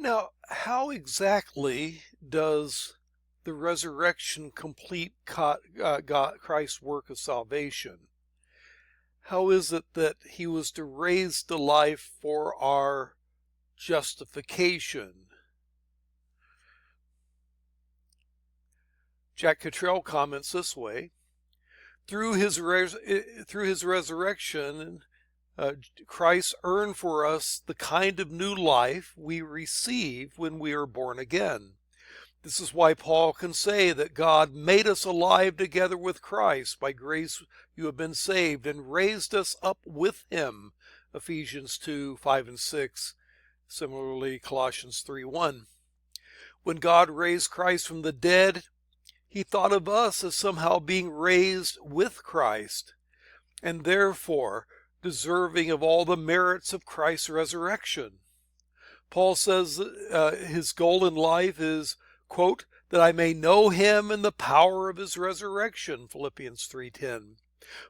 Now, how exactly does the resurrection complete Christ's work of salvation? How is it that he was to raise to life for our justification? Jack Cottrell comments this way: through his resurrection, Christ earned for us the kind of new life we receive when we are born again. This is why Paul can say that God made us alive together with Christ. By grace you have been saved, and raised us up with him. Ephesians 2, 5 and 6. Similarly, Colossians 3:1. When God raised Christ from the dead, he thought of us as somehow being raised with Christ, and therefore deserving of all the merits of Christ's resurrection. Paul says his goal in life is, quote, that I may know him and the power of his resurrection, Philippians 3:10.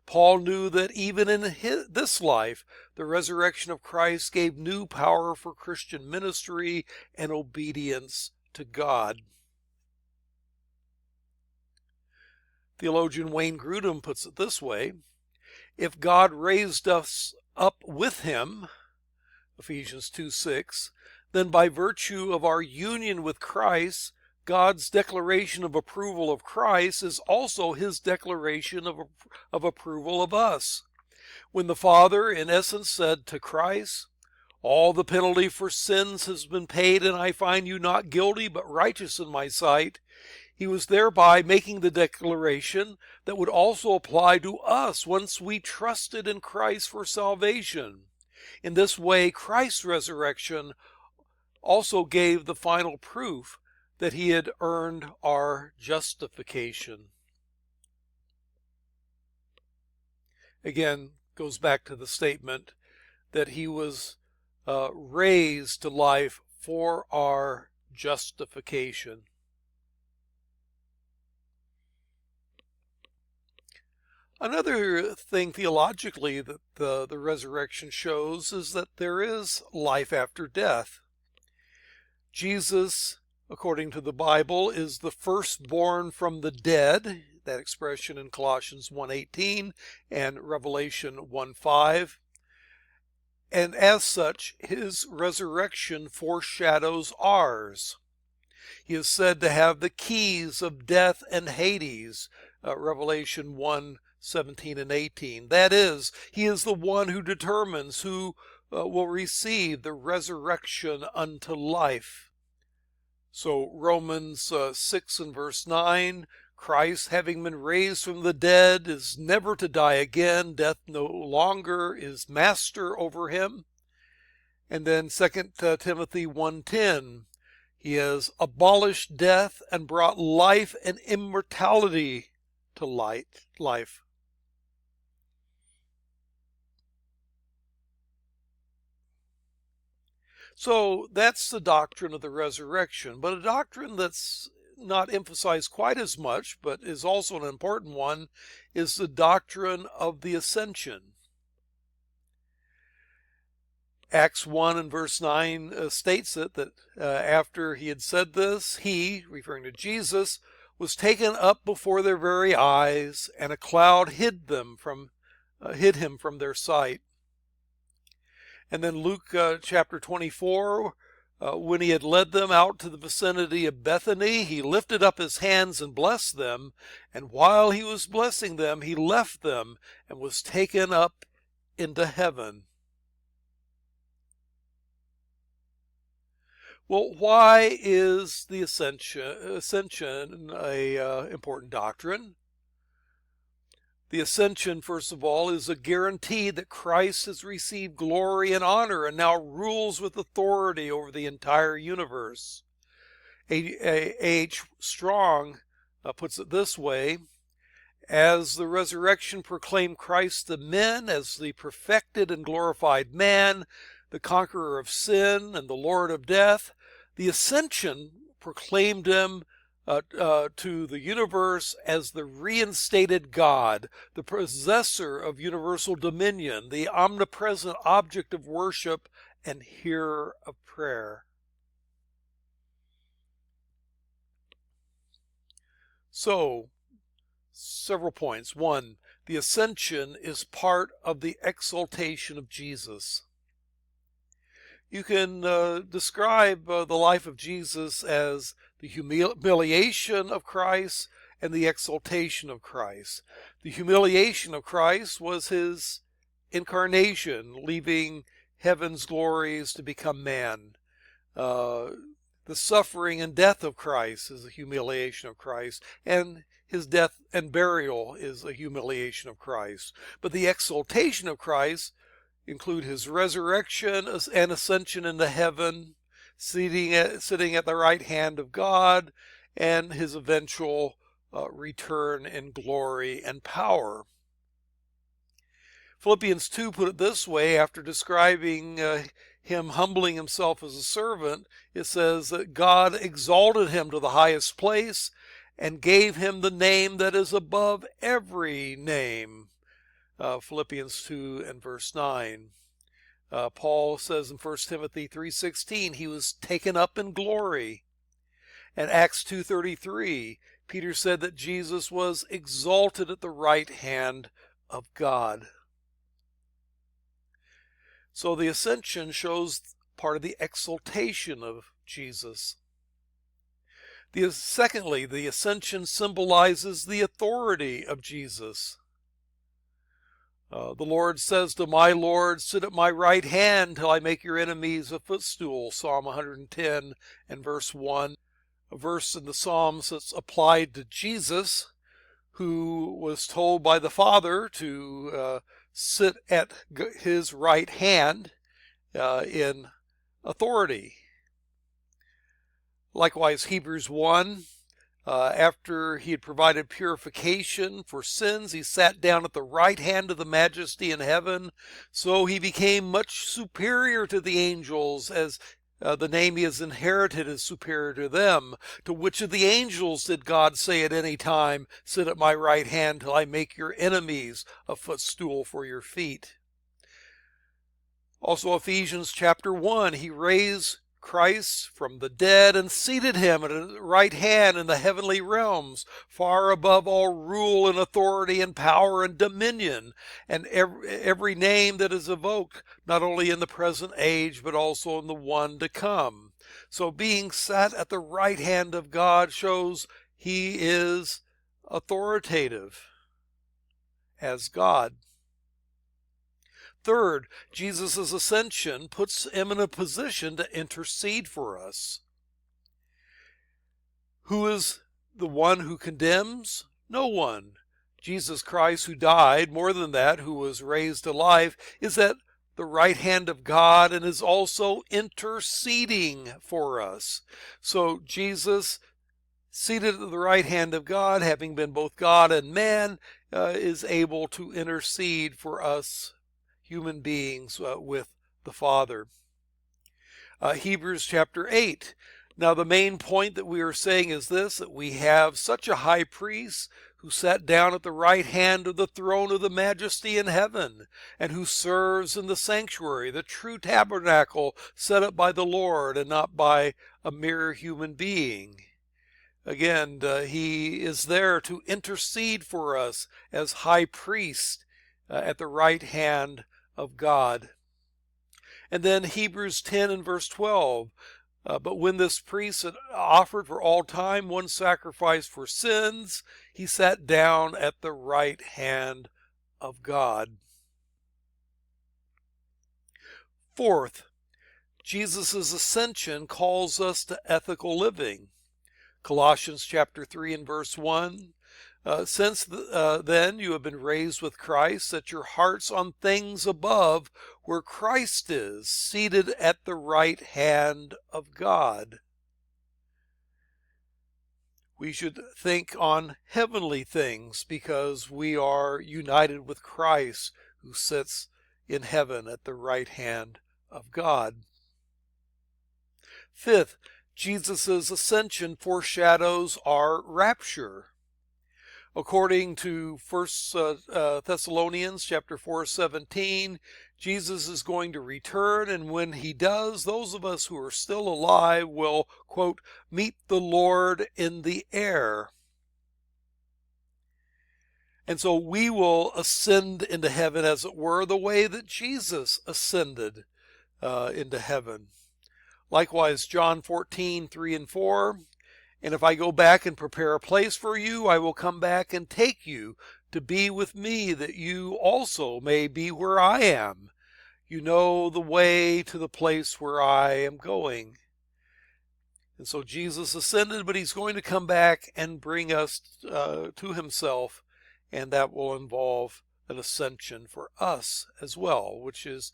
Paul knew that even in this life, the resurrection of Christ gave new power for Christian ministry and obedience to God. Theologian Wayne Grudem puts it this way: if God raised us up with him, Ephesians 2:6, then by virtue of our union with Christ, God's declaration of approval of Christ is also his declaration of approval of us. When the Father, in essence, said to Christ, all the penalty for sins has been paid, and I find you not guilty but righteous in my sight, he was thereby making the declaration that would also apply to us once we trusted in Christ for salvation. In this way, Christ's resurrection also gave the final proof that he had earned our justification. Again, goes back to the statement that he was raised to life for our justification. Another thing theologically that the resurrection shows is that there is life after death. Jesus, according to the Bible, is the firstborn from the dead, that expression in Colossians 1:18 and Revelation 1:5. And as such, his resurrection foreshadows ours. He is said to have the keys of death and Hades, Revelation 1:17 and 18. That is, he is the one who determines who will receive the resurrection unto life. So Romans 6 and verse 9, Christ, having been raised from the dead, is never to die again. Death no longer is master over him. And then 2 Timothy 1:10, he has abolished death and brought life and immortality to life. So that's the doctrine of the resurrection, but a doctrine that's not emphasized quite as much, but is also an important one, is the doctrine of the Ascension. Acts 1 and verse 9 states it, that after he had said this, he, referring to Jesus, was taken up before their very eyes, and a cloud hid him from their sight. And then Luke chapter 24, when he had led them out to the vicinity of Bethany, he lifted up his hands and blessed them. And while he was blessing them, he left them and was taken up into heaven. Well, why is the ascension a important doctrine? The ascension, first of all, is a guarantee that Christ has received glory and honor and now rules with authority over the entire universe. A.H. Strong puts it this way: as the resurrection proclaimed Christ to men as the perfected and glorified man, the conqueror of sin and the Lord of death, the ascension proclaimed him to the universe as the reinstated God, the possessor of universal dominion, the omnipresent object of worship and hearer of prayer. So, several points. One, the ascension is part of the exaltation of Jesus. You can describe the life of Jesus as the humiliation of Christ and the exaltation of Christ. The humiliation of Christ was his incarnation, leaving heaven's glories to become man. The suffering and death of Christ is a humiliation of Christ, and his death and burial is a humiliation of Christ. But the exaltation of Christ include his resurrection and ascension into heaven, sitting at the right hand of God, and his eventual return in glory and power. Philippians 2 put it this way, after describing him humbling himself as a servant, it says that God exalted him to the highest place and gave him the name that is above every name. Philippians 2 and verse 9. Paul says in 1 Timothy 3:16, he was taken up in glory. And Acts 2:33, Peter said that Jesus was exalted at the right hand of God. So the ascension shows part of the exaltation of Jesus. Secondly, the ascension symbolizes the authority of Jesus. The Lord says to my Lord, sit at my right hand till I make your enemies a footstool. Psalm 110 and verse 1. A verse in the Psalms that's applied to Jesus, who was told by the Father to sit at his right hand in authority. Likewise, Hebrews 1, after he had provided purification for sins, he sat down at the right hand of the Majesty in heaven. So he became much superior to the angels, as the name he has inherited is superior to them. To which of the angels did God say at any time, sit at my right hand till I make your enemies a footstool for your feet? Also, Ephesians chapter 1, he raised Christ from the dead and seated him at his right hand in the heavenly realms, far above all rule and authority and power and dominion, and every name that is evoked, not only in the present age, but also in the one to come. So being sat at the right hand of God shows he is authoritative as God. Third, Jesus' ascension puts him in a position to intercede for us. Who is the one who condemns? No one. Jesus Christ, who died, more than that, who was raised to life, is at the right hand of God and is also interceding for us. So Jesus, seated at the right hand of God, having been both God and man, is able to intercede for us human beings with the Father. Hebrews chapter 8. Now the main point that we are saying is this, that we have such a high priest who sat down at the right hand of the throne of the Majesty in heaven, and who serves in the sanctuary, the true tabernacle set up by the Lord and not by a mere human being. Again, he is there to intercede for us as high priest at the right hand of God. And then Hebrews 10 and verse 12, but when this priest had offered for all time one sacrifice for sins, he sat down at the right hand of God. Fourth, Jesus' ascension calls us to ethical living. Colossians chapter 3 and verse 1, since then you have been raised with Christ, set your hearts on things above, where Christ is, seated at the right hand of God. We should think on heavenly things because we are united with Christ, who sits in heaven at the right hand of God. Fifth, Jesus' ascension foreshadows our rapture. According to 1 Thessalonians chapter 4:17, Jesus is going to return, and when he does, those of us who are still alive will, quote, meet the Lord in the air. And so we will ascend into heaven, as it were, the way that Jesus ascended into heaven. Likewise, John 14:3 and 4, and if I go back and prepare a place for you, I will come back and take you to be with me, that you also may be where I am. You know the way to the place where I am going. And so Jesus ascended, but he's going to come back and bring us to himself, and that will involve an ascension for us as well, which is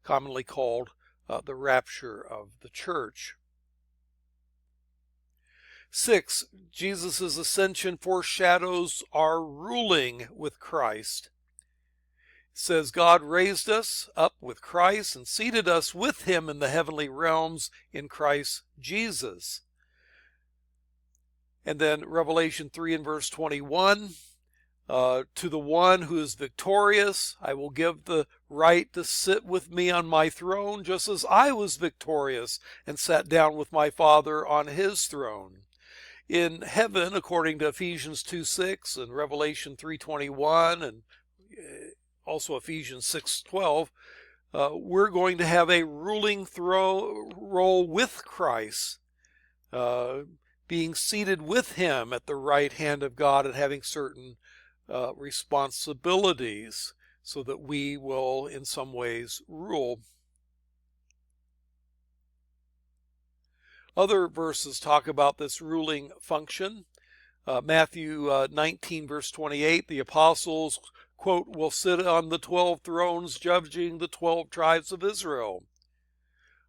commonly called the rapture of the church. 6, Jesus' ascension foreshadows our ruling with Christ. It says, God raised us up with Christ and seated us with him in the heavenly realms in Christ Jesus. And then Revelation 3 and verse 21, to the one who is victorious, I will give the right to sit with me on my throne, just as I was victorious and sat down with my Father on his throne. In heaven, according to Ephesians 2:6 and Revelation 3:21 and also Ephesians 6:12, we're going to have a ruling role with Christ, being seated with him at the right hand of God and having certain responsibilities, so that we will in some ways rule. Other verses talk about this ruling function. Matthew 19 verse 28, the apostles, quote, will sit on the 12 thrones judging the 12 tribes of Israel.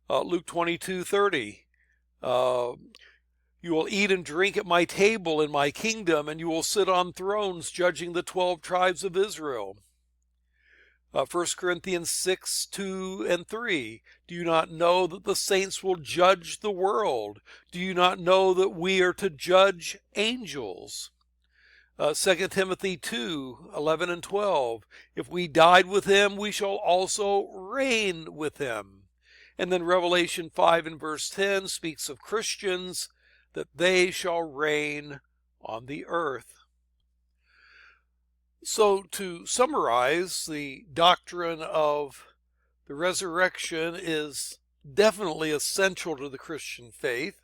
Luke 22:30, you will eat and drink at my table in my kingdom, and you will sit on thrones judging the 12 tribes of Israel. 1 Corinthians 6:2 and 3, do you not know that the saints will judge the world? Do you not know that we are to judge angels? 2 Timothy 2:11 and 12, if we died with him, we shall also reign with him. And then Revelation 5 and verse 10 speaks of Christians, that they shall reign on the earth. So to summarize, the doctrine of the resurrection is definitely essential to the Christian faith,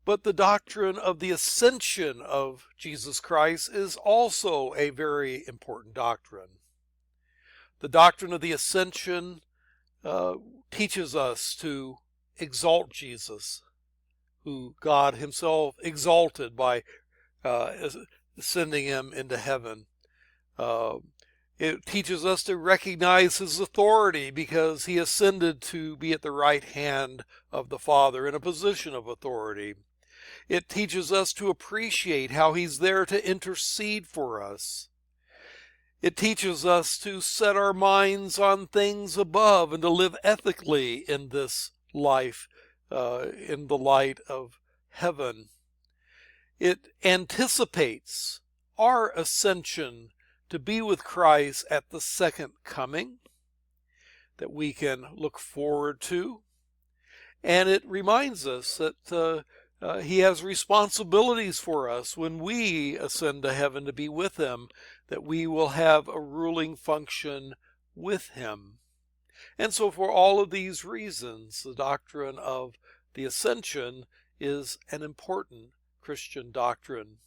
but the doctrine of the ascension of Jesus Christ is also a very important doctrine. The doctrine of the ascension teaches us to exalt Jesus, who God himself exalted by sending him into heaven. It teaches us to recognize his authority because he ascended to be at the right hand of the Father in a position of authority. It teaches us to appreciate how he's there to intercede for us. It teaches us to set our minds on things above and to live ethically in this life in the light of heaven. It anticipates our ascension to be with Christ at the second coming that we can look forward to. And it reminds us that he has responsibilities for us when we ascend to heaven to be with him, that we will have a ruling function with him. And so for all of these reasons, the doctrine of the ascension is an important Christian doctrine.